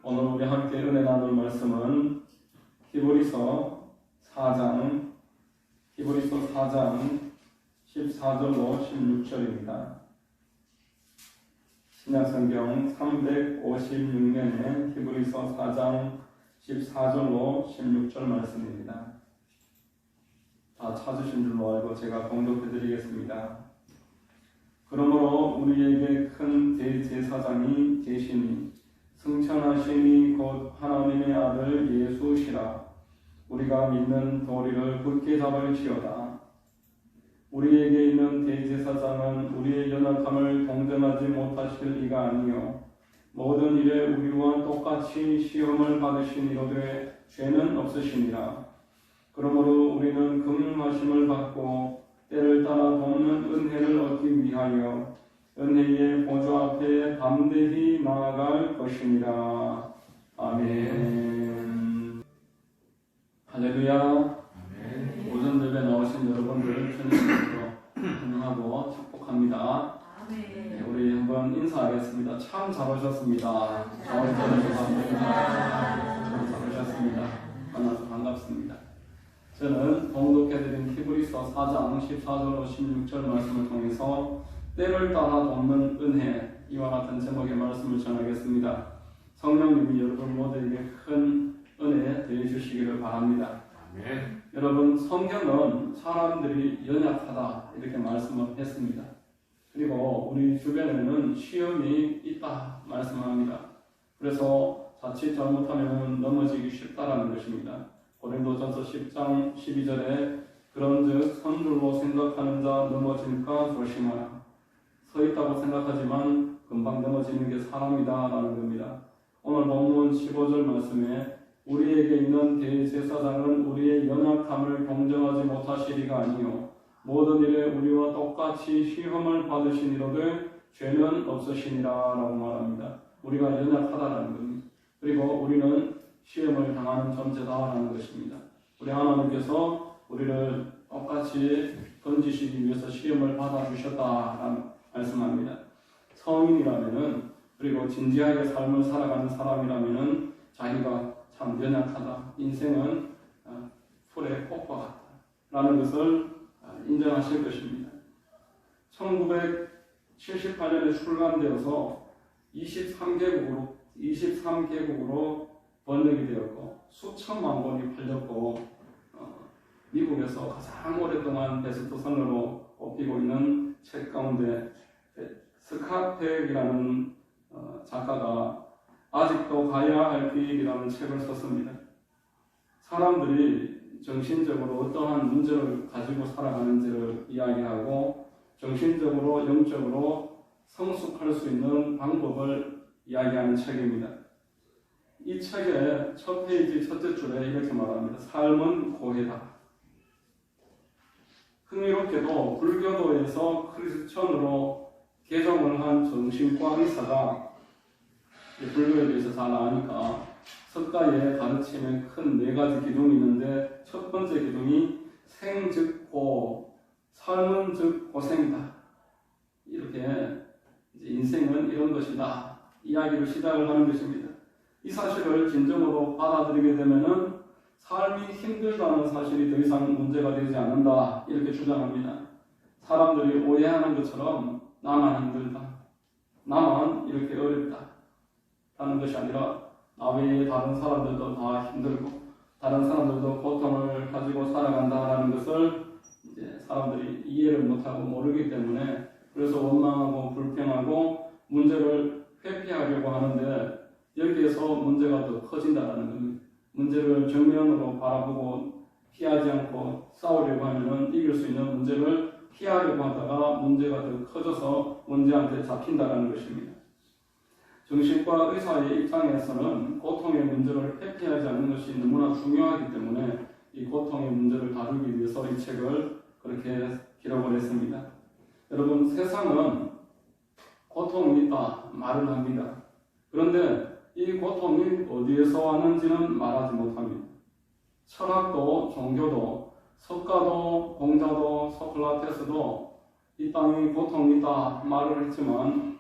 오늘 우리 함께 은혜 나눌 말씀은 히브리서 4장 14절로 16절입니다. 신약성경 356면에 히브리서 4장 14절로 16절 말씀입니다. 다 찾으신 줄로 알고 제가 봉독해 드리겠습니다. 그러므로 우리에게 큰 대제사장이 계시니 승천하시니 곧 하나님의 아들 예수시라. 우리가 믿는 도리를 굳게 잡을지어다. 우리에게 있는 대제사장은 우리의 연약함을 동정하지 못하실 이가 아니요 모든 일에 우리와 똑같이 시험을 받으시니로되 죄는 없으시니라. 그러므로 우리는 긍휼하심을 받고 때를 따라 돕는 은혜를 얻기 위하여 은혜의 보좌 앞에 담대히 나아갈 것이니라. 아멘. 할렐루야. 아멘. 오전 예배 나오신 여러분들 주님으로 환영하고 축복합니다. 네, 우리 한번 인사하겠습니다. 참 잘 오셨습니다. 잘 오셨습니다. 만나서 반갑습니다. 저는 봉독해드린 히브리서 4장 14절로 16절 말씀을 통해서 때를 따라 돕는 은혜, 이와 같은 제목의 말씀을 전하겠습니다. 성령님이 여러분 모두에게 큰 은혜 되어주시기를 바랍니다. 아멘. 여러분, 성경은 사람들이 연약하다 이렇게 말씀을 했습니다. 그리고 우리 주변에는 시험이 있다 말씀합니다. 그래서 자칫 잘못하면 넘어지기 쉽다라는 것입니다. 고린도전서 10장 12절에 그런즉 선줄로 생각하는 자 넘어질까 조심하라. 서 있다고 생각하지만 금방 넘어지는 게 사람이다 라는 겁니다. 오늘 본문 15절 말씀에 우리에게 있는 대제사장은 우리의 연약함을 동정하지 못하시리가 아니요 모든 일에 우리와 똑같이 시험을 받으시니로되 죄는 없으시니라 라고 말합니다. 우리가 연약하다라는 겁니다. 그리고 우리는 시험을 당하는 존재다라는 것입니다. 우리 하나님께서 우리를 똑같이 던지시기 위해서 시험을 받아주셨다라는 말씀합니다. 성인이라면은, 그리고 진지하게 삶을 살아가는 사람이라면은 자기가 참 연약하다, 인생은 풀의 꽃과 같다 라는 것을 인정하실 것입니다. 1978년에 출간되어서 23개국으로 번역이 되었고 수천만 권이 팔렸고 미국에서 가장 오랫동안 베스트셀러로 꼽히고 있는 책 가운데 스캇 팩이라는 작가가 아직도 가야 할 비밀이라는 책을 썼습니다. 사람들이 정신적으로 어떠한 문제를 가지고 살아가는지를 이야기하고 정신적으로 영적으로 성숙할 수 있는 방법을 이야기하는 책입니다. 이 책의 첫 페이지 첫째 줄에 이렇게 말합니다. 삶은 고해다. 흥미롭게도 불교도에서 크리스천으로 개종을 한 정신과 의사가 불교에 대해서 잘 아니까 석가의 가르침에 큰 4가지 기둥이 있는데 첫 번째 기둥이 생 즉 고, 삶은 즉 고생이다. 이렇게 이제 인생은 이런 것이다. 이야기를 시작을 하는 것입니다. 이 사실을 진정으로 받아들이게 되면은 삶이 힘들다는 사실이 더 이상 문제가 되지 않는다 이렇게 주장합니다. 사람들이 오해하는 것처럼 나만 힘들다, 나만 이렇게 어렵다 라는 것이 아니라 나 외에 다른 사람들도 다 힘들고 다른 사람들도 고통을 가지고 살아간다라는 것을 이제 사람들이 이해를 못하고 모르기 때문에 그래서 원망하고 불평하고 문제를 회피하려고 하는데 여기에서 문제가 더 커진다는 겁니다. 문제를 정면으로 바라보고 피하지 않고 싸우려고 하면 이길 수 있는 문제를 피하려고 하다가 문제가 더 커져서 문제한테 잡힌다는 것입니다. 정신과 의사의 입장에서는 고통의 문제를 회피하지 않는 것이 너무나 중요하기 때문에 이 고통의 문제를 다루기 위해서 이 책을 그렇게 기록을 했습니다. 여러분, 세상은 고통이 있다 말은 합니다. 그런데 이 고통이 어디에서 왔는지는 말하지 못합니다. 철학도 종교도 석가도 공자도 소크라테스도 이 땅에 고통이 있다 말을 했지만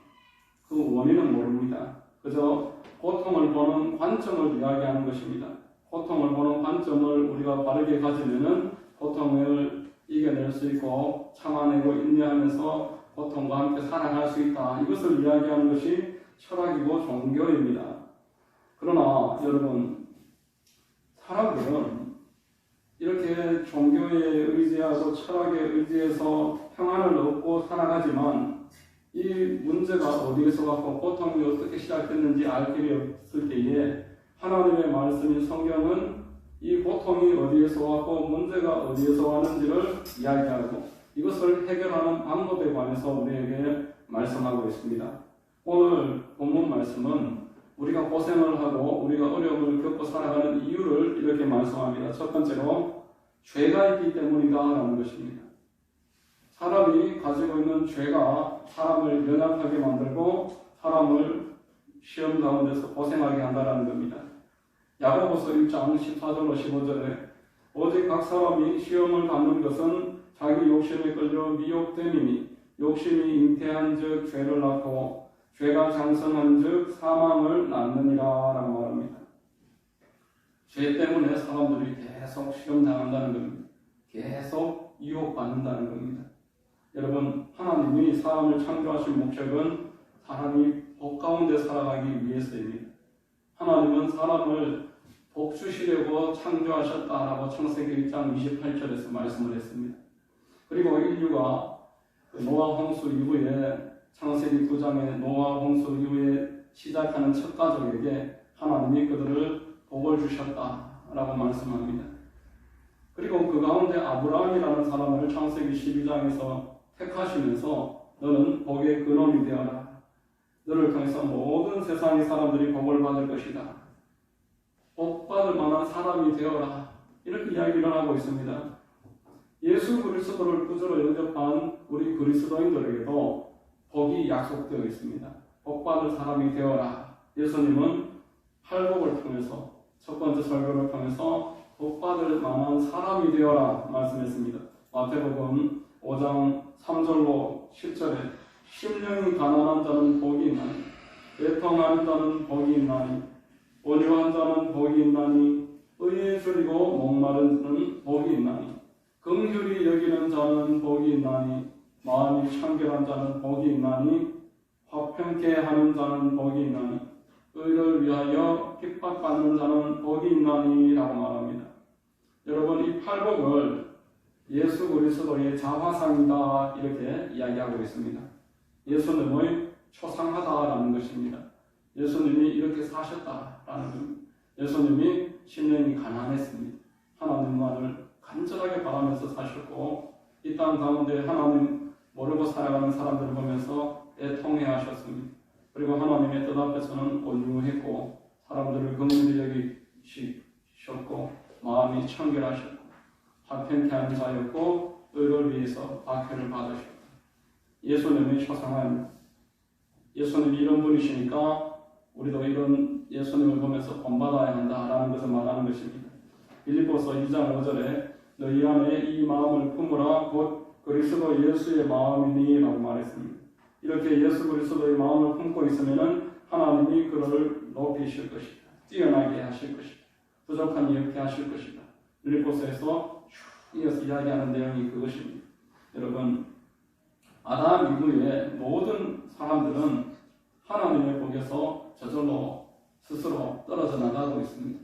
그 원인은 모릅니다. 그저 고통을 보는 관점을 이야기하는 것입니다. 고통을 보는 관점을 우리가 바르게 가지면은 고통을 이겨낼 수 있고 참아내고 인내하면서 고통과 함께 살아갈 수 있다. 이것을 이야기하는 것이 철학이고 종교입니다. 그러나 여러분, 사람들은 이렇게 종교에 의지하고 철학에 의지해서 평안을 얻고 살아가지만 이 문제가 어디에서 왔고 고통이 어떻게 시작됐는지 알 길이 없을 때에 하나님의 말씀인 성경은 이 고통이 어디에서 왔고 문제가 어디에서 왔는지를 이야기하고 이것을 해결하는 방법에 관해서 우리에게 말씀하고 있습니다. 오늘 본문 말씀은 우리가 고생을 하고 우리가 어려움을 겪고 살아가는 이유를 이렇게 말씀합니다. 첫 번째로 죄가 있기 때문이다 라는 것입니다. 사람이 가지고 있는 죄가 사람을 연약하게 만들고 사람을 시험 가운데서 고생하게 한다는 겁니다. 야고보서 1장 14절로 15절에 오직 각 사람이 시험을 받는 것은 자기 욕심에 끌려 미혹됨이니 욕심이 잉태한 즉 죄를 낳고 죄가 장성한 즉 사망을 낳느니라 라고 말합니다. 죄 때문에 사람들이 계속 시험당한다는 겁니다. 계속 유혹받는다는 겁니다. 여러분, 하나님이 사람을 창조하신 목적은 사람이 복 가운데 살아가기 위해서입니다. 하나님은 사람을 복 주시려고 창조하셨다라고 창세기 1장 28절에서 말씀을 했습니다. 그리고 인류가 노아 홍수 이후에 창세기 9장의 노아 홍수 이후에 시작하는 첫 가족에게 하나님이 그들을 복을 주셨다라고 말씀합니다. 그리고 그 가운데 아브라함이라는 사람을 창세기 12장에서 택하시면서 너는 복의 근원이 되어라. 너를 통해서 모든 세상의 사람들이 복을 받을 것이다. 복 받을 만한 사람이 되어라. 이렇게 이야기를 하고 있습니다. 예수 그리스도를 구주로 영접한 우리 그리스도인들에게도 복이 약속되어 있습니다. 복 받을 사람이 되어라. 예수님은 팔복을 통해서 첫 번째 설교를 통해서 복 받을 만한 사람이 되어라 말씀했습니다. 마태복음 5장 3절로 10절에 심령이 가난한 자는 복이 있나니 애통하는 자는 복이 있나니 온유한 자는 복이 있나니 의에 줄이고 목마른 자는 복이 있나니 긍휼히 여기는 자는 복이 있나니 마음이 청결한 자는 복이 있나니 화평케 하는 자는 복이 있나니 의를 위하여 핍박받는 자는 복이 있나니 라고 말합니다. 여러분, 이 팔복을 예수 그리스도의 자화상이다 이렇게 이야기하고 있습니다. 예수님의 초상하다라는 것입니다. 예수님이 이렇게 사셨다라는 겁니다. 예수님이 심령이 가난했습니다. 하나님만을 간절하게 바라면서 사셨고 이 땅 가운데 하나님 모르고 살아가는 사람들을 보면서 애통해하셨습니다. 그리고 하나님의 뜻 앞에서는 온유했고 사람들을 긍휼히 여기셨고 마음이 청결하셨고 화평케 하는 자였고 의를 위해서 박해를 받으셨고 예수님의 초상화입니다. 예수님이 이런 분이시니까 우리도 이런 예수님을 보면서 본받아야 한다라는 것을 말하는 것입니다. 빌립보서 2장 5절에 너희 안에 이 마음을 품으라 곧 그리스도 예수의 마음이니 라고 말했습니다. 이렇게 예수 그리스도의 마음을 품고 있으면 하나님이 그를 높이실 것이다. 뛰어나게 하실 것이다. 부족함이 없게 하실 것이다. 빌립보서에서 이어서 이야기하는 내용이 그것입니다. 여러분, 아담 이후에 모든 사람들은 하나님의 복에서 저절로 스스로 떨어져 나가고 있습니다.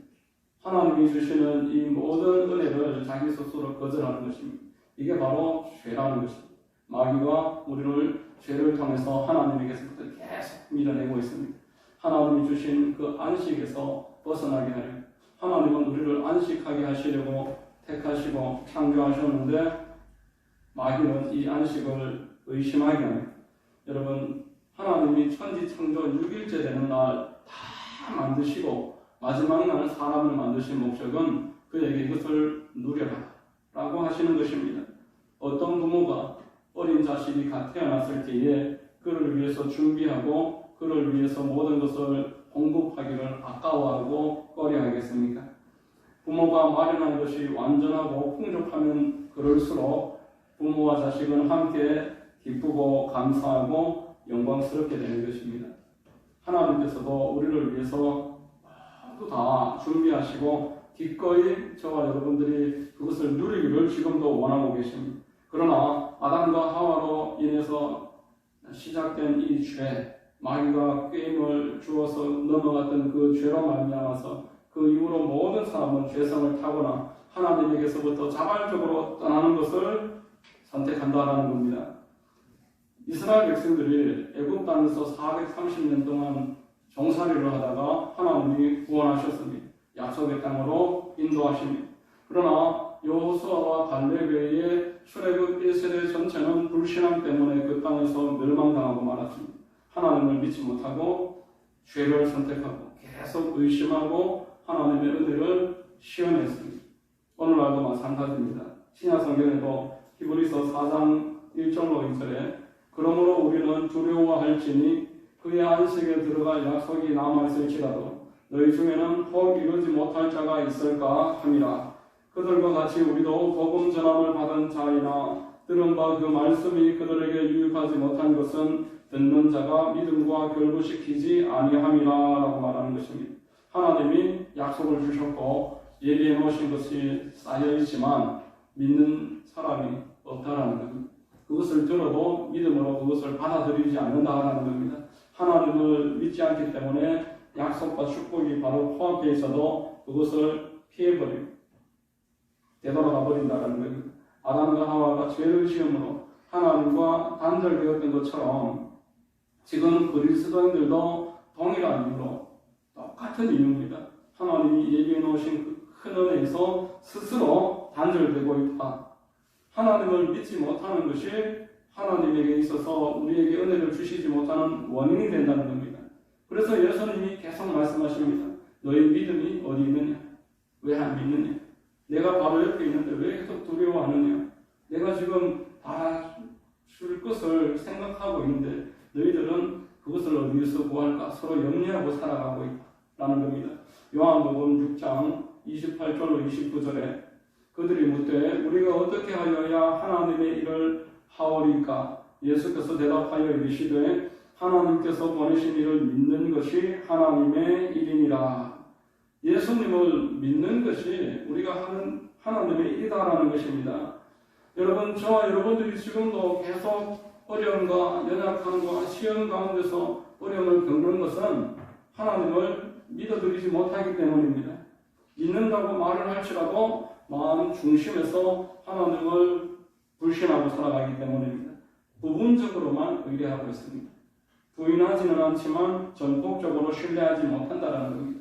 하나님이 주시는 이 모든 은혜를 자기 스스로 거절하는 것입니다. 이게 바로 죄라는 것입니다. 마귀가 우리를 죄를 통해서 하나님에게서부터 계속 밀어내고 있습니다. 하나님이 주신 그 안식에서 벗어나게 하려 하나님은 우리를 안식하게 하시려고 택하시고 창조하셨는데 마귀는 이 안식을 의심하게 합니다. 여러분, 하나님이 천지창조 6일째 되는 날 다 만드시고 마지막 날 사람을 만드신 목적은 그에게 이것을 누려라 라고 하시는 것입니다. 어떤 부모가 어린 자식이 갓 태어났을 때에 그를 위해서 준비하고 그를 위해서 모든 것을 공급하기를 아까워하고 꺼려하겠습니까? 부모가 마련한 것이 완전하고 풍족하면 그럴수록 부모와 자식은 함께 기쁘고 감사하고 영광스럽게 되는 것입니다. 하나님께서도 우리를 위해서 모두 다 준비하시고 기꺼이 저와 여러분들이 그것을 누리기를 지금도 원하고 계십니다. 그러나 아담과 하와로 인해서 시작된 이 죄, 마귀가 게임을 주어서 넘어갔던 그 죄로 말미암아서 그 이후로 모든 사람은 죄성을 타거나 하나님에게서부터 자발적으로 떠나는 것을 선택한다라는 겁니다. 이스라엘 백성들이 애굽 땅에서 430년 동안 종살이를 하다가 하나님이 구원하셨습니다. 약속의 땅으로 인도하십니다. 그러나 여호수아와 갈렙의 출애굽 1세대 전체는 불신앙 때문에 그 땅에서 멸망당하고 말았습니다. 하나님을 믿지 못하고 죄를 선택하고 계속 의심하고 하나님의 은혜를 시험했습니다. 오늘날도 마찬가지입니다. 신약성경에도 히브리서 4장 1절로 2절에 그러므로 우리는 두려워할지니 그의 안식에 들어갈 약속이 남아있을지라도 너희 중에는 혹 이루지 못할 자가 있을까 함이라. 그들과 같이 우리도 복음 전함을 받은 자이나 들은 바 그 말씀이 그들에게 유익하지 못한 것은 듣는 자가 믿음과 결부시키지 아니함이라 라고 말하는 것입니다. 하나님이 약속을 주셨고 예비해 놓으신 것이 쌓여있지만 믿는 사람이 없다라는 겁니다. 그것을 들어도 믿음으로 그것을 받아들이지 않는다라는 겁니다. 하나님을 믿지 않기 때문에 약속과 축복이 바로 코앞에 있어도 그것을 피해버리고 되돌아가 버린다는 겁니다. 아담과 하와가 죄를 지음으로 하나님과 단절되었던 것처럼 지금 그리스도인들도 동일한 이유로 똑같은 이유입니다. 하나님이 예비해 놓으신 그 큰 은혜에서 스스로 단절되고 있다. 하나님을 믿지 못하는 것이 하나님에게 있어서 우리에게 은혜를 주시지 못하는 원인이 된다는 겁니다. 그래서 예수님이 계속 말씀하십니다. 너희 믿음이 어디 있느냐? 왜 안 믿느냐? 내가 바로 옆에 있는데 왜 계속 두려워하느냐? 내가 지금 다 줄 것을 생각하고 있는데 너희들은 그것을 어디에서 구할까? 서로 염려하고 살아가고 있다는 겁니다. 요한복음 6장 28절로 29절에 그들이 묻되 우리가 어떻게 하여야 하나님의 일을 하오리까? 예수께서 대답하여 이르시되 하나님께서 보내신 이를 믿는 것이 하나님의 일이니라. 예수님을 믿는 것이 우리가 하는 하나님의 일이다라는 것입니다. 여러분, 저와 여러분들이 지금도 계속 어려움과 연약함과 시험 가운데서 어려움을 겪는 것은 하나님을 믿어드리지 못하기 때문입니다. 믿는다고 말을 할지라도 마음 중심에서 하나님을 불신하고 살아가기 때문입니다. 부분적으로만 의뢰하고 있습니다. 부인하지는 않지만 전폭적으로 신뢰하지 못한다는 겁니다.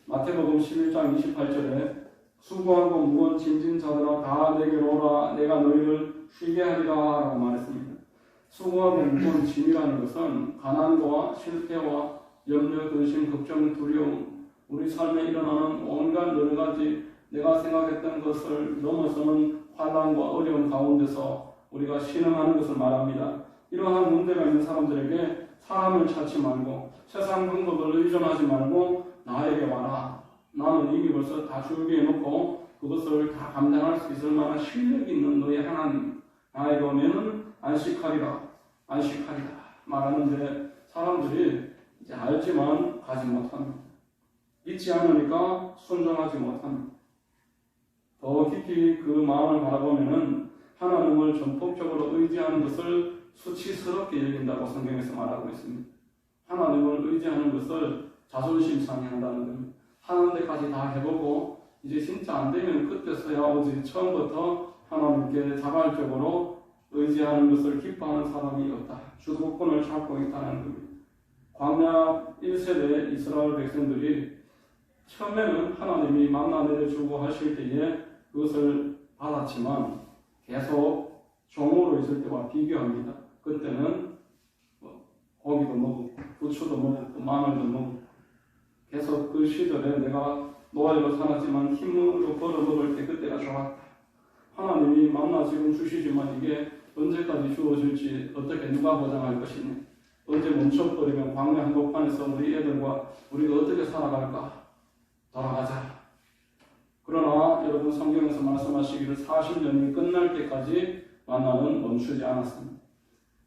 마태복음 11장 28절에 수고하고 무거운 짐진 자들아 다 내게로 오라 내가 너희를 쉬게 하리라 라고 말했습니다. 수고하고 무거운 짐이라는 것은 가난과 실패와 염려, 근심, 걱정, 두려움 우리 삶에 일어나는 온갖 여러 가지 내가 생각했던 것을 넘어서는 환난과 어려움 가운데서 우리가 신음하는 것을 말합니다. 이러한 문제가 있는 사람들에게 사람을 찾지 말고 세상 방법을 의존하지 말고 나에게 와라. 나는 이미 벌써 다 준비해놓고 그것을 다 감당할 수 있을 만한 실력이 있는 너의 하나님. 나에게 오면은 안식하리라. 안식하리라. 말하는데 사람들이 이제 알지만 가지 못합니다. 믿지 않으니까 순종하지 못합니다. 더 깊이 그 마음을 바라보면은 하나님을 전폭적으로 의지하는 것을 수치스럽게 여긴다고 성경에서 말하고 있습니다. 하나님을 의지하는 것을 자존심 상해한다는 겁니다. 하는 데까지 다 해보고 이제 진짜 안 되면 그때서야 오지 처음부터 하나님께 자발적으로 의지하는 것을 기뻐하는 사람이 없다. 주도권을 잡고 있다는 겁니다. 광야 1세대 이스라엘 백성들이 처음에는 하나님이 만나 내려주고 하실 때에 그것을 받았지만 계속 종으로 있을 때와 비교합니다. 그때는 고기도 먹고 부추도 먹고 마늘도 먹고 계속 그 시절에 내가 노예로 살았지만 힘으로 벌어먹을 때 그때가 좋았다. 하나님이 만나 지금 주시지만 이게 언제까지 주어질지 어떻게 누가 보장할 것이냐. 언제 멈춰버리면 광야 한복판에서 우리 애들과 우리가 어떻게 살아갈까? 돌아가자. 그러나 여러분 성경에서 말씀하시기를 40년이 끝날 때까지 만나는 멈추지 않았습니다.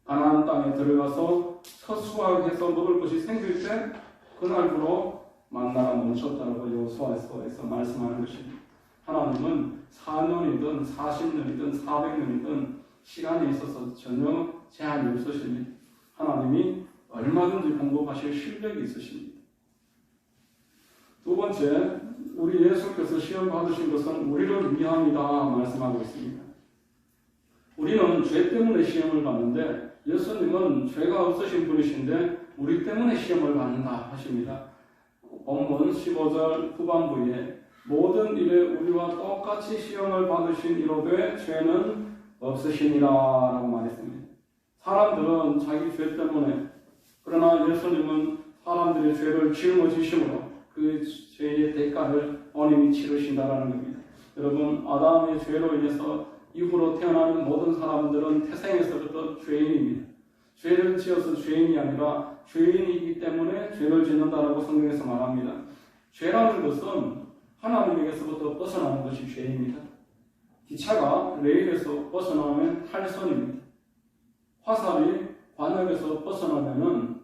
가나안 땅에 들어가서 서수학해서 먹을 것이 생길 때 그날부로 만나가 멈췄다고 여호수아서에서 말씀하는 것입니다. 하나님은 4년이든 40년이든 400년이든 시간이 있어서 전혀 제한이 없으십니다. 하나님이 얼마든지 공급하실 실력이 있으십니다. 두 번째, 우리 예수께서 시험 받으신 것은 우리를 위함이다 말씀하고 있습니다. 우리는 죄 때문에 시험을 받는데 예수님은 죄가 없으신 분이신데 우리 때문에 시험을 받는다 하십니다. 본문 15절 후반부에 모든 일에 우리와 똑같이 시험을 받으신 이로되 죄는 없으시니라 라고 말했습니다. 사람들은 자기 죄 때문에, 그러나 예수님은 사람들의 죄를 짊어지심으로 그 죄의 대가를 본인이 치르신다라는 겁니다. 여러분, 아담의 죄로 인해서 이후로 태어나는 모든 사람들은 태생에서부터 죄인입니다. 죄를 지어서 죄인이 아니라 죄인이기 때문에 죄를 짓는다라고 성경에서 말합니다. 죄라는 것은 하나님에게서부터 벗어나는 것이 죄입니다. 기차가 레일에서 벗어나면 탈선입니다. 화살이 관역에서 벗어나면은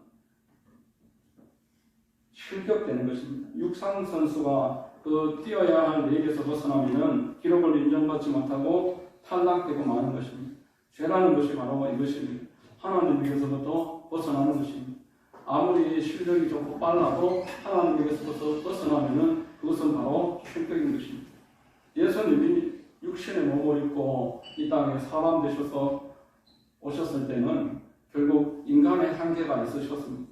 실격되는 것입니다. 육상 선수가 그 뛰어야 할 레일에서 벗어나면은 기록을 인정받지 못하고 탈락되고 마는 것입니다. 죄라는 것이 바로 이것입니다. 하나님에게서부터 벗어나는 것입니다. 아무리 실력이 좋고 빨라도 하나님에게서부터 벗어나면은 그것은 바로 실격인 것입니다. 예수님이 육신의 몸을 입고 이 땅에 사람 되셔서 오셨을 때는 결국 인간의 한계가 있으셨습니다.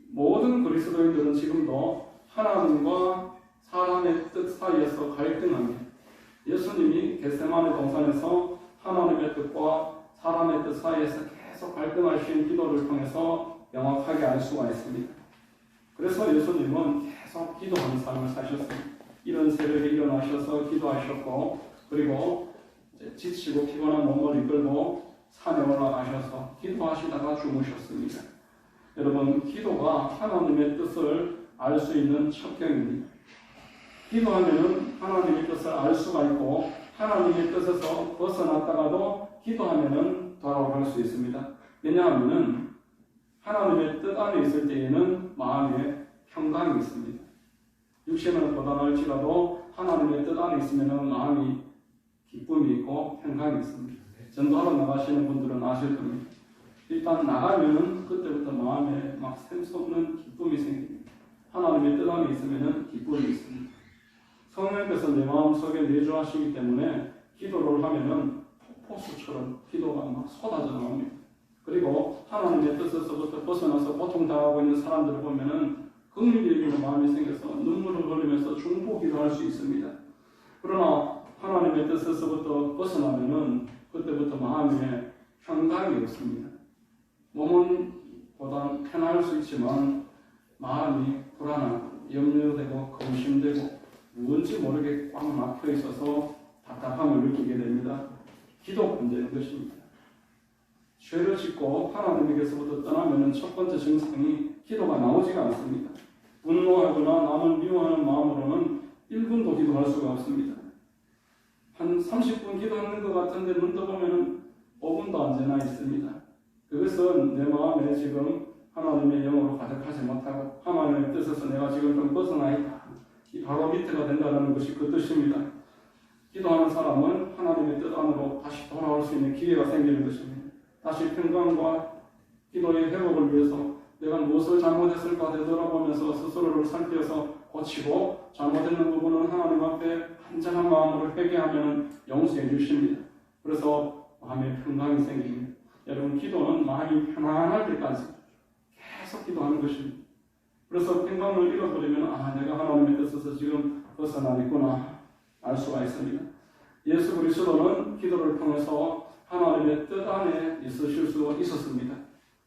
모든 그리스도인들은 지금도 하나님과 사람의 뜻 사이에서 갈등합니다. 예수님이 겟세마네 동산에서 하나님의 뜻과 사람의 뜻 사이에서 계속 갈등하신 기도를 통해서 명확하게 알 수가 있습니다. 그래서 예수님은 계속 기도하는 삶을 사셨습니다. 이런 새벽에 일어나셔서 기도하셨고, 그리고 지치고 피곤한 몸을 이끌고 산에 올라가셔서 기도하시다가 주무셨습니다. 여러분, 기도가 하나님의 뜻을 알 수 있는 첩경입니다. 기도하면은 하나님의 뜻을 알 수가 있고, 하나님의 뜻에서 벗어났다가도 기도하면은 돌아올 수 있습니다. 왜냐하면은 하나님의 뜻 안에 있을 때에는 마음에 평강이 있습니다. 육신은 고단할지라도 하나님의 뜻 안에 있으면은 마음이 기쁨이 있고 평강이 있습니다. 전도하러 나가시는 분들은 아실 겁니다. 일단 나가면은 그때부터 마음에 막 샘솟는 기쁨이 생깁니다. 하나님의 뜻 안에 있으면은 기쁨이 있습니다. 성령께서 내 마음속에 내주하시기 때문에 기도를 하면은 폭포수처럼 기도가 막 쏟아져 나옵니다. 그리고 하나님의 뜻에서부터 벗어나서 고통당하고 있는 사람들을 보면은 긍휼히 여기는 마음이 생겨서 눈물을 흘리면서 중보기도 할 수 있습니다. 그러나 하나님의 뜻에서부터 벗어나면은 그때부터 마음에 평강이 없습니다. 몸은 보다 편할 수 있지만 마음이 불안하고 염려되고 근심되고 뭔지 모르게 꽉 막혀 있어서 답답함을 느끼게 됩니다. 기도 문제는 것입니다. 죄를 짓고 하나님에게서부터 떠나면 첫 번째 증상이 기도가 나오지가 않습니다. 분노하거나 남을 미워하는 마음으로는 1분도 기도할 수가 없습니다. 한 30분 기도하는 것 같은데 눈 떠보면 5분도 안 지나 있습니다. 그것은 내 마음에 지금 하나님의 영으로 가득하지 못하고 하나님의 뜻에서 내가 지금 좀 벗어나 있다. 이 바로 밑에가 된다는 것이 그 뜻입니다. 기도하는 사람은 하나님의 뜻 안으로 다시 돌아올 수 있는 기회가 생기는 것입니다. 다시 평강과 기도의 회복을 위해서 내가 무엇을 잘못했을까 되돌아보면서 스스로를 살펴서 고치고 잘못했는 부분은 하나님 앞에 한정한 마음으로 회개하면 용서해 주십니다. 그래서 마음에 평강이 생깁니다. 여러분, 기도는 마음이 편안할 때까지 계속 기도하는 것입니다. 그래서 평강을 잃어버리면 내가 하나님의 뜻에서 지금 벗어나 있구나 알 수가 있습니다. 예수 그리스도는 기도를 통해서 하나님의 뜻 안에 있으실 수 있었습니다.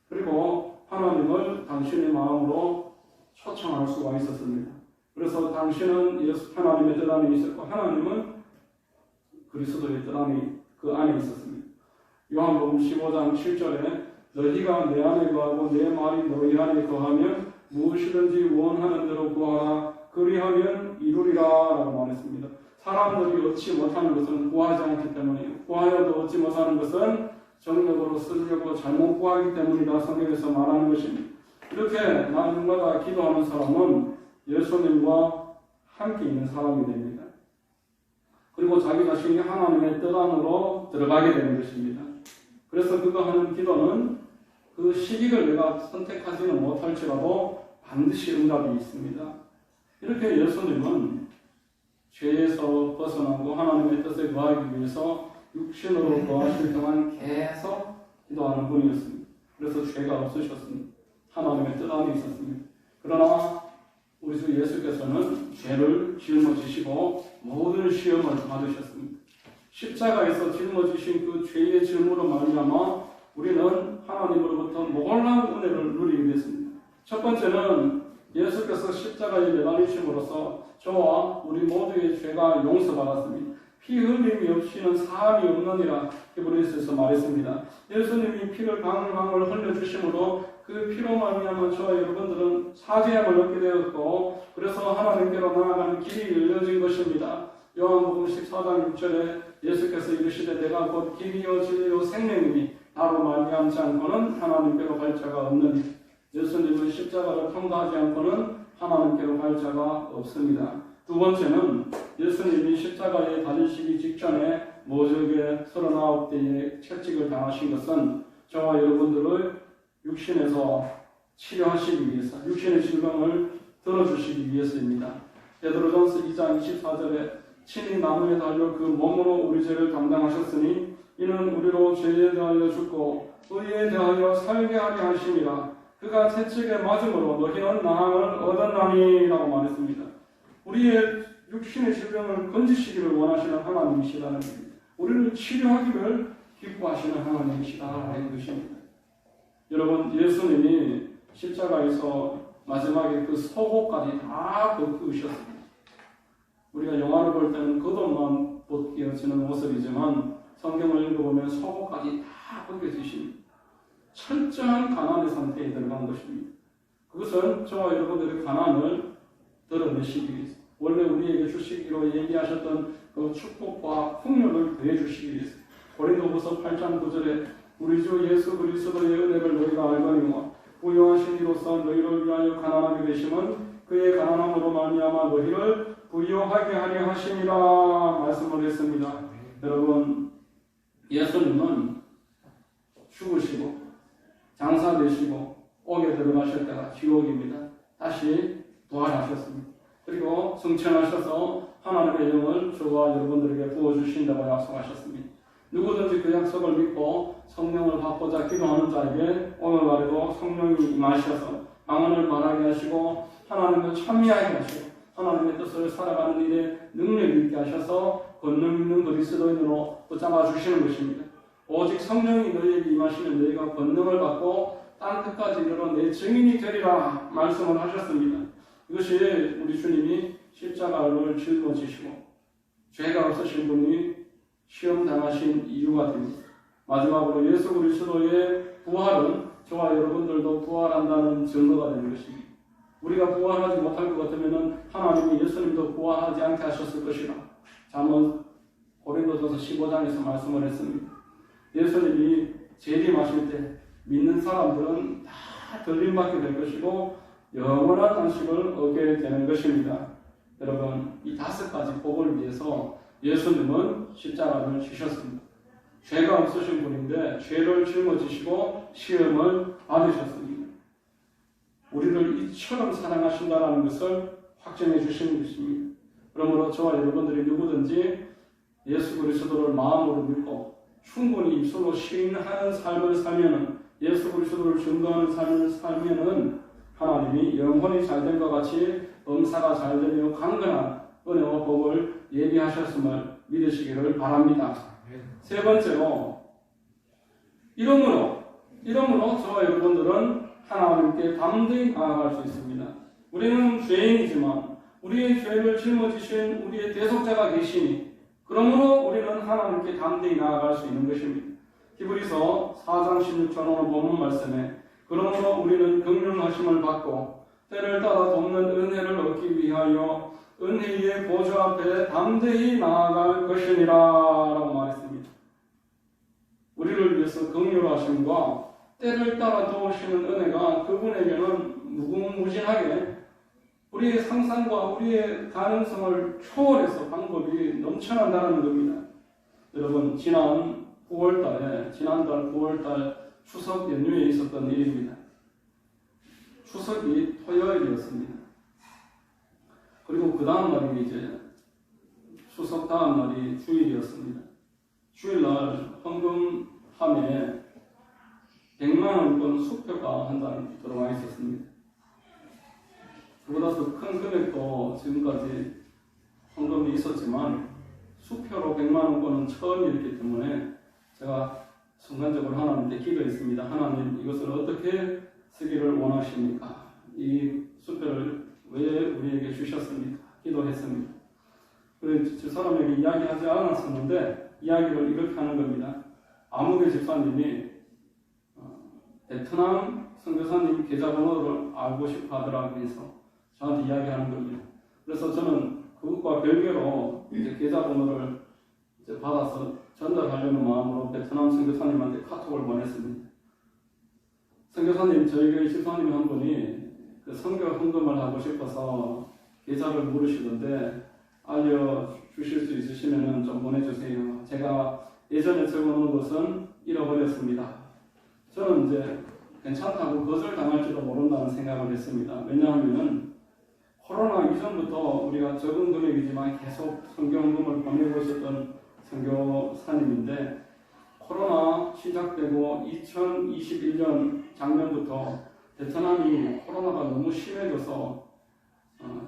그리고 하나님을 당신의 마음으로 초청할 수가 있었습니다. 그래서 당신은 하나님의 뜻 안에 있었고 하나님은 그리스도의 뜻 안에 그 안에 있었습니다. 요한복음 15장 7절에 너희가 내 안에 거하고 내 말이 너희 안에 거하면 무엇이든지 원하는 대로 구하라 그리하면 이루리라 라고 말했습니다. 사람들이 얻지 못하는 것은 구하지 않기 때문이에요. 구하여도 얻지 못하는 것은 정력으로 쓰려고 잘못 구하기 때문이다. 성경에서 말하는 것입니다. 이렇게 날마다 기도하는 사람은 예수님과 함께 있는 사람이 됩니다. 그리고 자기 자신이 하나님의 뜻 안으로 들어가게 되는 것입니다. 그래서 그가 하는 기도는 그 시기를 내가 선택하지는 못할지라도 반드시 응답이 있습니다. 이렇게 예수님은 죄에서 벗어나고 하나님의 뜻에 거하기 위해서 육신으로 거하실 동안 계속 기도하는 분이었습니다. 그래서 죄가 없으셨습니다. 하나님의 뜻 안에 있었습니다. 그러나 우리 주 예수께서는 죄를 짊어지시고 모든 시험을 받으셨습니다. 십자가에서 짊어지신 그 죄의 짐으로 말미암아 우리는 하나님으로부터 놀라운 은혜를 누리게 됐습니다. 첫 번째는 예수께서 십자가에 매달리심으로써 저와 우리 모두의 죄가 용서받았습니다. 피 흘림이 없이는 사함이 없느니라 히브리서에서 말했습니다. 예수님이 피를 방울방울 흘려주심으로 그 피로 말미암아 저와 여러분들은 사죄함을 얻게 되었고 그래서 하나님께로 나아가는 길이 열려진 것입니다. 요한복음 14장 6절에 예수께서 이르시되 내가 곧 길이요 진리요 생명이니 나로 말미암지 않고는 하나님께로 갈 자가 없느니 예수님은 십자가를 통과하지 않고는 하나님께로 갈 자가 없습니다. 두 번째는 예수님이 십자가에 달리시기 직전에 모적에 39대의 채찍을 당하신 것은 저와 여러분들을 육신에서 치료하시기 위해서 육신의 질병을 들어주시기 위해서입니다. 베드로전서 2장 24절에 친히 나무에 달려 그 몸으로 우리 죄를 담당하셨으니 이는 우리로 죄에 대하여 죽고 의에 대하여 살게 하려 하심이라. 그가 채찍에 맞음으로 너희는 나음을 얻었나니라고 말했습니다. 우리의 육신의 질병을 건지시기를 원하시는 하나님이시라는 것입니다. 우리를 치료하기를 기뻐하시는 하나님이시라는 것입니다. 여러분, 예수님이 십자가에서 마지막에 그 속옷까지 다 벗기셨습니다. 우리가 영화를 볼 때는 겉옷만 벗겨지는 모습이지만 성경을 읽어보면 속옷까지 다 벗겨지십니다. 철저한 가난의 상태에 들어간 것입니다. 그것은 저와 여러분들의 가난을 드러내시기 위해서 원래 우리에게 주시기로 얘기하셨던 그 축복과 풍요를 더해 주시기 위해서 고린도후서 8장 9절에 우리 주 예수 그리스도의 은혜를 너희가 알거니와 부유하신 이로써 너희를 위하여 가난하게 되심은 그의 가난함으로 말미암아 너희를 부유하게 하려 하심이라 말씀을 했습니다. 여러분, 예수님은 죽으시고 장사되시고 옥에 들어가실 때가 지옥입니다. 다시 부활하셨습니다. 그리고 승천하셔서 하나님의 영을 저와 여러분들에게 부어주신다고 약속하셨습니다. 누구든지 그 약속을 믿고 성령을 받고자 기도하는 자에게 오늘날에도 성령이 임하셔서 방언을 말하게 하시고 하나님을 찬미하게 하시고 하나님의 뜻을 살아가는 일에 능력이 있게 하셔서 권능 있는 그리스도인으로 붙잡아 주시는 것입니다. 오직 성령이 너희에게 임하시면 너희가 권능을 받고 땅 끝까지 이르러 내 증인이 되리라 말씀을 하셨습니다. 이것이 우리 주님이 십자가를 짊어지시고 죄가 없으신 분이 시험 당하신 이유가 됩니다. 마지막으로 예수 그리스도의 부활은 저와 여러분들도 부활한다는 증거가 되는 것입니다. 우리가 부활하지 못할 것 같으면 하나님이 예수님도 부활하지 않게 하셨을 것이라 잠언 고린도전서 15장에서 말씀을 했습니다. 예수님이 재림하실 때 믿는 사람들은 다 들림받게 될 것이고 영원한 안식을 얻게 되는 것입니다. 여러분, 이 5가지 복을 위해서 예수님은 십자가를 지셨습니다. 죄가 없으신 분인데 죄를 짊어지시고 시험을 받으셨습니다. 우리를 이처럼 사랑하신다는 것을 확증해 주시는 것입니다. 그러므로 저와 여러분들이 누구든지 예수 그리스도를 마음으로 믿고 충분히 입술로 시인하는 삶을 살면은 예수 그리스도를 증거하는 삶을 살면은 하나님이 영혼이 잘된과 같이 범사가 잘되며 강건한 은혜와 복을 예비하셨음을 믿으시기를 바랍니다. 세 번째로 이러므로 저와 여러분들은 하나님께 담대히 나아갈 수 있습니다. 우리는 죄인이지만 우리의 죄를 짊어지신 우리의 대속자가 계시니 그러므로 우리는 하나님께 담대히 나아갈 수 있는 것입니다. 히브리서 4장 16절 오늘 본문 말씀에 그러므로 우리는 긍휼하심을 받고 때를 따라 돕는 은혜를 얻기 위하여 은혜의 보좌 앞에 담대히 나아갈 것이니라 라고 말했습니다. 우리를 위해서 긍휼하심과 때를 따라 도우시는 은혜가 그분에게는 무궁무진하게 우리의 상상과 우리의 가능성을 초월해서 방법이 넘쳐난다는 겁니다. 여러분, 지난달 9월달 추석 연휴에 있었던 일입니다. 추석이 토요일이었습니다. 그리고 그 다음 날이 이제 추석 다음 날이 주일이었습니다. 주일날 헌금함에 100만원권 수표가 한 장 들어와 있었습니다. 그보다 더 큰 금액도 지금까지 헌금이 있었지만 수표로 100만원권은 처음이었기 때문에 제가 순간적으로 하나님께 기도했습니다. 하나님, 이것을 어떻게 쓰기를 원하십니까? 이 수표를 왜 우리에게 주셨습니까? 기도했습니다. 그래서 저 사람에게 이야기하지 않았었는데 이야기를 이렇게 하는 겁니다. 아무개 집사님이 베트남 선교사님 계좌번호를 알고 싶어 하더라고 해서 저한테 이야기하는 겁니다. 그래서 저는 그것과 별개로 이제 계좌번호를 이제 받아서 전달하려는 마음으로 베트남 선교사님한테 카톡을 보냈습니다. 선교사님, 저희 교회 집사님 한 분이 그 선교 헌금을 하고 싶어서 계좌를 물으시던데 알려주실 수 있으시면 좀 보내주세요. 제가 예전에 적어놓은 것은 잃어버렸습니다. 저는 이제 괜찮다고 거절당할지도 모른다는 생각을 했습니다. 왜냐하면 코로나 이전부터 우리가 적은 금액이지만 계속 선교헌금을 보내고 있었던 선교사님인데 코로나 시작되고 2021년 작년부터 베트남이 코로나가 너무 심해져서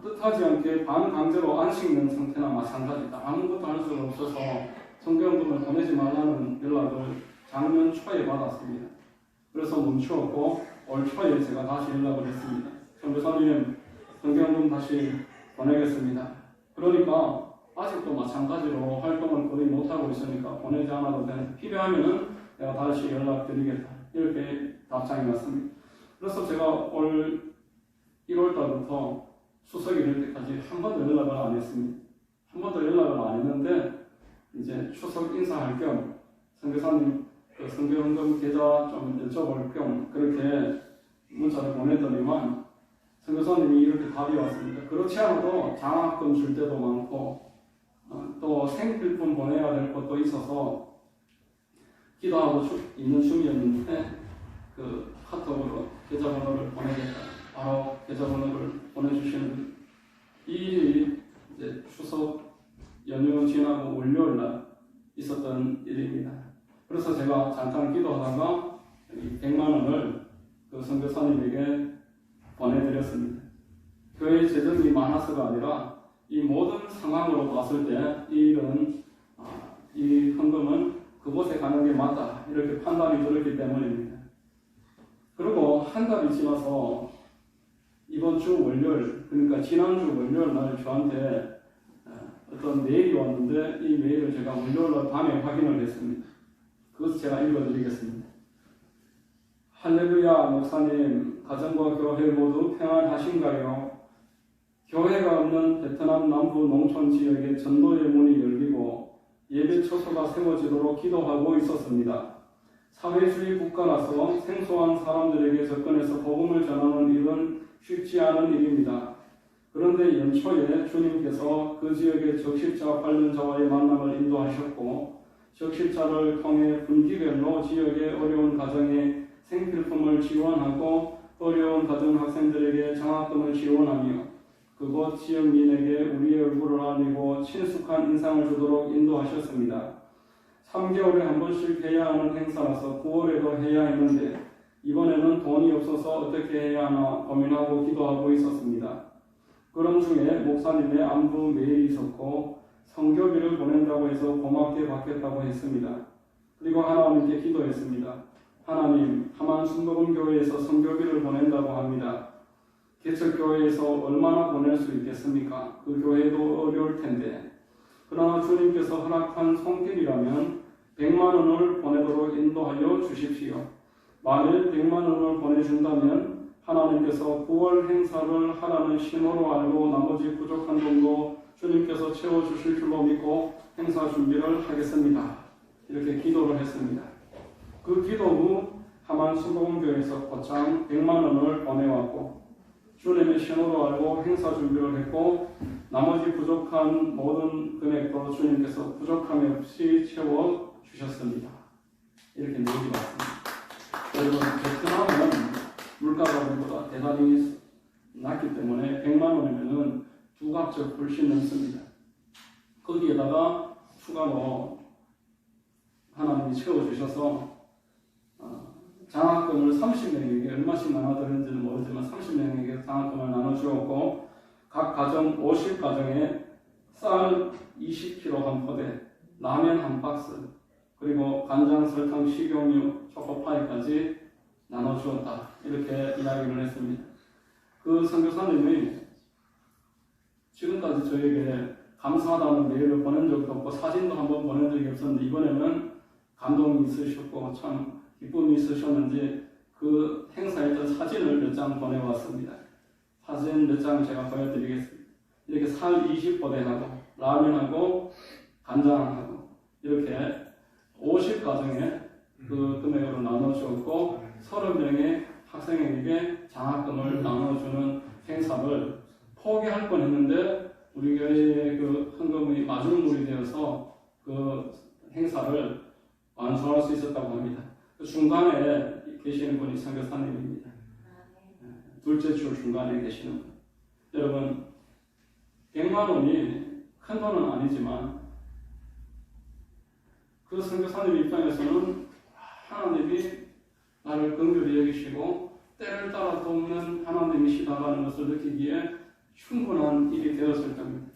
뜻하지 않게 반강제로 안식는 상태나 마찬가지다. 아무것도 할 수가 없어서 선교헌금을 보내지 말라는 연락을 작년 초에 받았습니다. 그래서 멈추었고 올 초에 제가 다시 연락을 했습니다. 선교사님, 선교헌금 다시 보내겠습니다. 그러니까 아직도 마찬가지로 활동을 거의 못하고 있으니까 보내지 않아도 되는데 필요하면은 내가 다시 연락드리겠다. 이렇게 답장이 왔습니다. 그래서 제가 올 1월달부터 추석이 될 때까지 한 번도 연락을 안 했습니다. 한 번도 연락을 안 했는데 이제 추석 인사할 겸 선교사님 그 선교헌금 계좌 좀 여쭤볼 겸 그렇게 문자를 보냈더니만 선교사님이 이렇게 답이 왔습니다. 그렇지 않아도 장학금 줄 때도 많고 또 생필품 보내야 될 것도 있어서 기도하고 있는 중이었는데 그 카톡으로 계좌번호를 보내겠다. 바로 계좌번호를 보내주시는 이 일이 이제 추석 연휴 지나고 월요일날 있었던 일입니다. 그래서 제가 잠깐 기도하다가 100만원을 그 선교사님에게 보내드렸습니다. 교회 재정이 많아서가 아니라 이 모든 상황으로 봤을 때 이 일은 이 헌금은 그곳에 가는 게 맞다 이렇게 판단이 들었기 때문입니다. 그리고 한 달이 지나서 이번 주 월요일, 그러니까 지난주 월요일 날 저한테 어떤 메일이 왔는데 이 메일을 제가 월요일 날 밤에 확인을 했습니다. 그것을 제가 읽어드리겠습니다. 할렐루야, 목사님, 가정과 교회 모두 평안하신가요? 교회가 없는 베트남 남부 농촌 지역에 전도의 문이 열리고 예배 처소가 세워지도록 기도하고 있었습니다. 사회주의 국가라서 생소한 사람들에게 접근해서 복음을 전하는 일은 쉽지 않은 일입니다. 그런데 연초에 주님께서 그 지역의 적십자 관련자와의 만남을 인도하셨고 적십자를 통해 분기별로 지역의 어려운 가정에 생필품을 지원하고 어려운 가정 학생들에게 장학금을 지원하며 그곳 지역민에게 우리의 얼굴을 알리고 친숙한 인상을 주도록 인도하셨습니다. 3개월에 한 번씩 해야 하는 행사라서 9월에도 해야 했는데 이번에는 돈이 없어서 어떻게 해야 하나 고민하고 기도하고 있었습니다. 그런 중에 목사님의 안부 메일이 있었고 성교비를 보낸다고 해서 고맙게 받겠다고 했습니다. 그리고 하나님께 기도했습니다. 하나님, 하만 순복음교회에서 성교비를 보낸다고 합니다. 개척교회에서 얼마나 보낼 수 있겠습니까? 그 교회도 어려울 텐데. 그러나 주님께서 허락한 손길이라면 100만 원을 보내도록 인도하여 주십시오. 만일 100만 원을 보내준다면 하나님께서 9월 행사를 하라는 신호로 알고 나머지 부족한 돈도 주님께서 채워주실 줄로 믿고 행사 준비를 하겠습니다. 이렇게 기도를 했습니다. 그 기도 후 하만 순복음교회에서 곧장 100만 원을 보내왔고 주님의 신호로 알고 행사 준비를 했고 나머지 부족한 모든 금액도 주님께서 부족함이 없이 채워주셨습니다. 이렇게 내용이 왔습니다. 여러분, 베트남은 물가가 우리보다 대단히 낮기 때문에 100만 원이면 두 갑절 훨씬 넘습니다. 거기에다가 추가로 하나님이 채워주셔서 장학금을 30명에게 얼마씩 나눠드렸는지는 모르지만 30명에게 장학금을 나눠주었고 각 가정 50가정에 쌀 20kg 한 포대, 라면 한 박스, 그리고 간장, 설탕, 식용유, 초코파이까지 나눠주었다. 이렇게 이야기를 했습니다. 그 선교사님이 지금까지 저에게 감사하다는 메일을 보낸 적도 없고 사진도 한번 보낸 적이 없었는데 이번에는 감동이 있으셨고 참 기쁨이 있으셨는지 그 행사했던 사진을 몇 장 보내왔습니다. 사진 몇 장 제가 보여드리겠습니다. 이렇게 쌀 20포대하고 라면하고 간장하고 이렇게 50가정에 그 금액으로 나눠주었고 30명의 학생에게 장학금을 나눠주는 행사를 포기할 뻔했는데 우리 교회의 그 헌금이 마중물이 되어서 그 행사를 완수할 수 있었다고 합니다. 그 중간에 계시는 분이 선교사님입니다. 둘째 줄 중간에 계시는 분. 여러분, 100만 원이 큰 돈은 아니지만 그 선교사님 입장에서는 하나님이 나를 긍휼히 여기시고 때를 따라 돕는 하나님이시다라는 것을 느끼기에 충분한 일이 되었을 겁니다.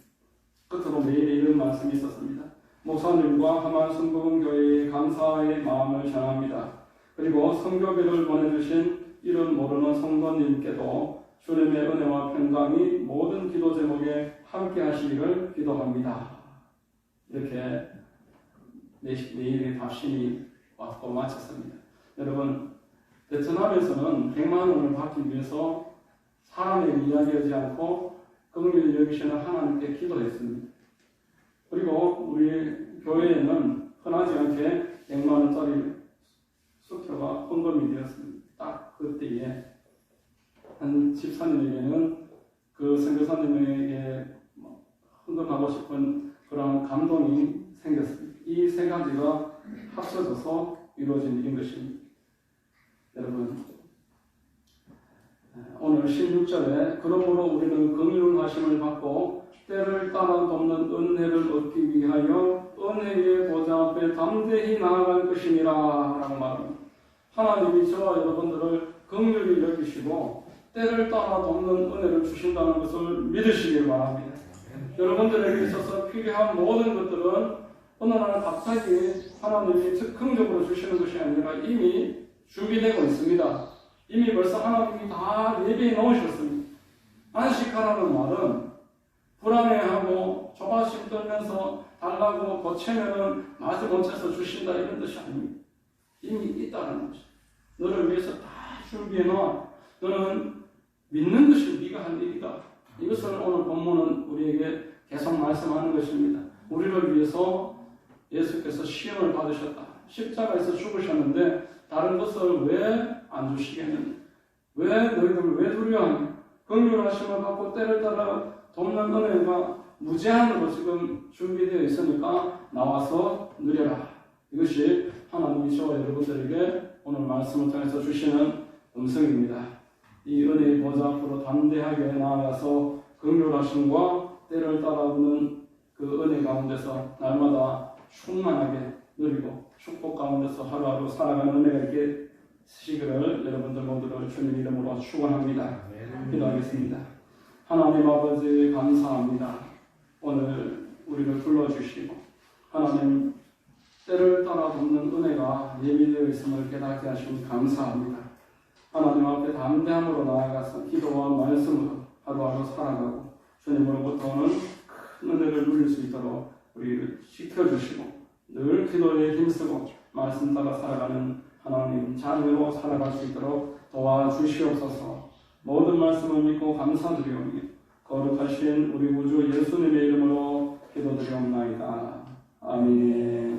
끝으로 매일 이런 말씀이 있었습니다. 목사님과 하만 순복음교회의 감사의 마음을 전합니다. 그리고 선교비를 보내주신 이름 모르는 성도님께도 주님의 은혜와 평강이 모든 기도 제목에 함께 하시기를 기도합니다. 이렇게 내일의 답신이 왔고 마쳤습니다. 여러분, 베트남에서는 100만 원을 받기 위해서 사람에게 이야기하지 않고 긍휼히 여기시는 하나님께 기도했습니다. 그리고 우리 교회에는 흔하지 않게 100만 원짜리 수표가 헌금이 되었습니다. 딱 그때에 한 집사님에게는 그 선교사님에게 헌금하고 싶은 그런 감동이 생겼습니다. 이 세 가지가 합쳐져서 이루어진 일인 것입니다. 여러분, 오늘 16절에 그러므로 우리는 긍휼하심을 받고 때를 따라 돕는 은혜를 얻기 위하여 은혜의 보좌 앞에 담대히 나아갈 것이니라 라고 말합니다. 하나님이 저와 여러분들을 긍휼히 여기시고 때를 따라 돕는 은혜를 주신다는 것을 믿으시길 바랍니다. 여러분들에게 있어서 필요한 모든 것들은 어느 날 갑자기 하나님이 즉흥적으로 주시는 것이 아니라 이미 준비되고 있습니다. 이미 벌써 하나님이 다 예비해 놓으셨습니다. 안식하라는 말은 불안해하고 조바심 떨면서 달라고 고치면은 마지 못해서 주신다 이런 뜻이 아닙니다. 이미 있다는 것이. 너를 위해서 다 준비해 놓아. 너는 믿는 것이 네가 할 일이다. 이것을 오늘 본문은 우리에게 계속 말씀하는 것입니다. 우리를 위해서 예수께서 시험을 받으셨다. 십자가에서 죽으셨는데 다른 것을 왜 안 주시겠느냐? 왜 너희들 왜 두려워하냐? 긍휼하심을 받고 때를 따라 돕는 은혜가 무제한으로 지금 준비되어 있으니까 나와서 누려라. 이것이 하나님이 저와 여러분들에게 오늘 말씀을 통해서 주시는 음성입니다. 이 은혜의 보좌 앞으로 담대하게 나아가서 긍휼하심과 때를 따라오는 그 은혜 가운데서 날마다 충만하게 누리고 축복 가운데서 하루하루 살아가는 은혜가 있게 시기를 여러분들 모두를 주님 이름으로 축원합니다. 기도하겠습니다. 하나님 아버지 감사합니다. 오늘 우리를 불러주시고 하나님 때를 따라 돕는 은혜가 예비되어 있음을 깨닫게 하시니 감사합니다. 하나님 앞에 담대함으로 나아가서 기도와 말씀으로 하루하루 살아가고 주님으로부터 오는 큰 은혜를 누릴 수 있도록 우리를 지켜주시고 늘 기도에 힘쓰고 말씀 따라 살아가는 하나님 자녀로 살아갈 수 있도록 도와주시옵소서. 모든 말씀을 믿고 감사드리오니 거룩하신 우리 우주 예수님의 이름으로 기도드리옵나이다. 아멘.